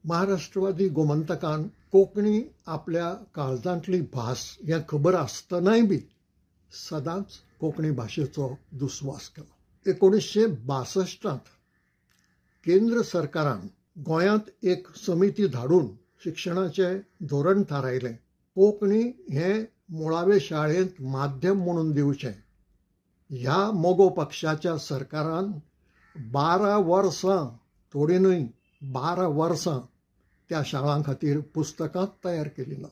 महाराष्ट्रवादी गोमंतकान कोंकणी आपल्या काळजांतली भास हें खबर आसतनाय बी सदांच कोंकणी भाशेचो दुस्वास केलो। 1962 केंद्र सरकारान गोंयांत एक समिती धाडून शिक्षणाचें धोरण थारायलें। कोंकणी हें मुळावे शाळेंत माध्यम म्हणून दिवचें। ह्या मोगो पक्षाच्या सरकारान 12 वर्सां थोडी न्हय 12 वर्सां त्या शाळां खातीर पुस्तकां तयार केली नात।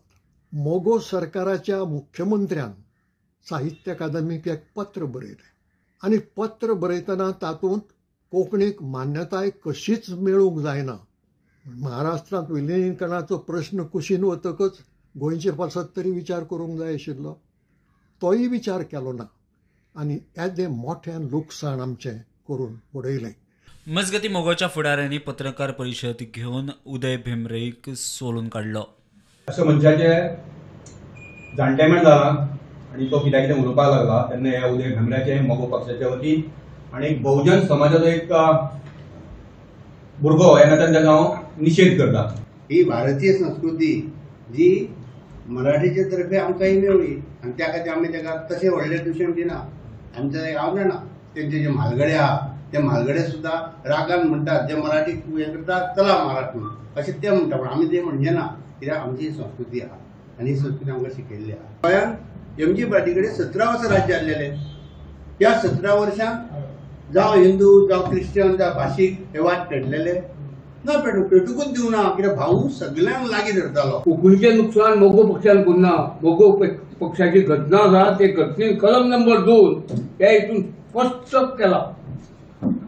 मोगो सरकाराच्या मुख्यमंत्र्यान साहित्य अकादमीक एक पत्र बरयलें आनी पत्र बरयतना तातूंत कोंकणीक मान्यताय कशीच मेळूंक जायना। महाराष्ट्रांत विलीनीकरणाचो प्रश्न कुशीन वतकच गोंयचे पासत तरी विचार करूंक जाय आशिल्लो, तोय विचार केलो ना आनी येदें मोठें लुकसाण आमचें करून उडयलें। मजगती मोगोच्या फुडाऱ्यांनी पत्रकार परिशद घेवन उदय भेंब्रेक सोलून काडलो। अशें मनशाचे जाणटेपण जालां आनी तो कितें कितें उलोवपाक लागला तेन्ना हे उदय भेंब्रेचे मोगो पक्षाच्या वतीन आनी बहुजन समाजाचो एक भुरगो ह्या नात्यान ताका हांव निशेध करता। ही भारतीय संस्कृती जी मराठीचे तर्फे आमकां मेळ्ळी आनी त्या खातीर आमी ताका तशें व्हडलें ट्युशन दिना। आमचें हांव जाणा तेंचे जे म्हालगडे आहा ते म्हालगडे सुद्दां रागान म्हणटात जे मराठी हें करतात चला महाराष्ट्र म्हणून अशें ते म्हणटा, पूण आमी ते म्हणजे ना, कित्याक आमची संस्कृती आहा आनी ही संस्कृती आमकां शिकयल्ली आहा। गोंयांत एम.जी. पार्टी कडेन 17 वर्सां राज्य आसलेलें। त्या 17 वर्सांत जावं हिंदू जावं क्रिश्चन जावं भाशीक हे वाद पेटलेले ना, पेटूकूच दिवना, कित्याक भाऊ सगळ्यांक लागीं धरतालो। कोंकणीचें नुकसान मोगो पक्षान करना। मोगो पक्षाची घटना आसा ते घटनेन कलम नंबर 2 त्या हितून स्पश्ट केला,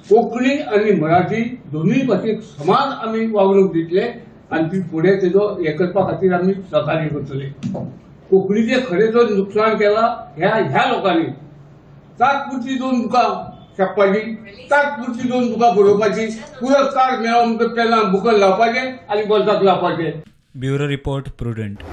कोंकणी आनी मराठी दोनूय भाशेक समान आमी वागणूक दितले आनी ती फुडें तेजो हे करपा खातीर आमी सहकार्य करतले। कोंकणीचें खरें जो नुकसान केला ह्या लोकांनी तात्पुरती दोन बुकां छापपाची, तात्पुरती दोन बुकां बरोवपाची, पुरस्कार मेळो म्हणटच तेन्ना बुकां लावपाचे आनी बोल्साक लावपाचे। Bureau report prudent.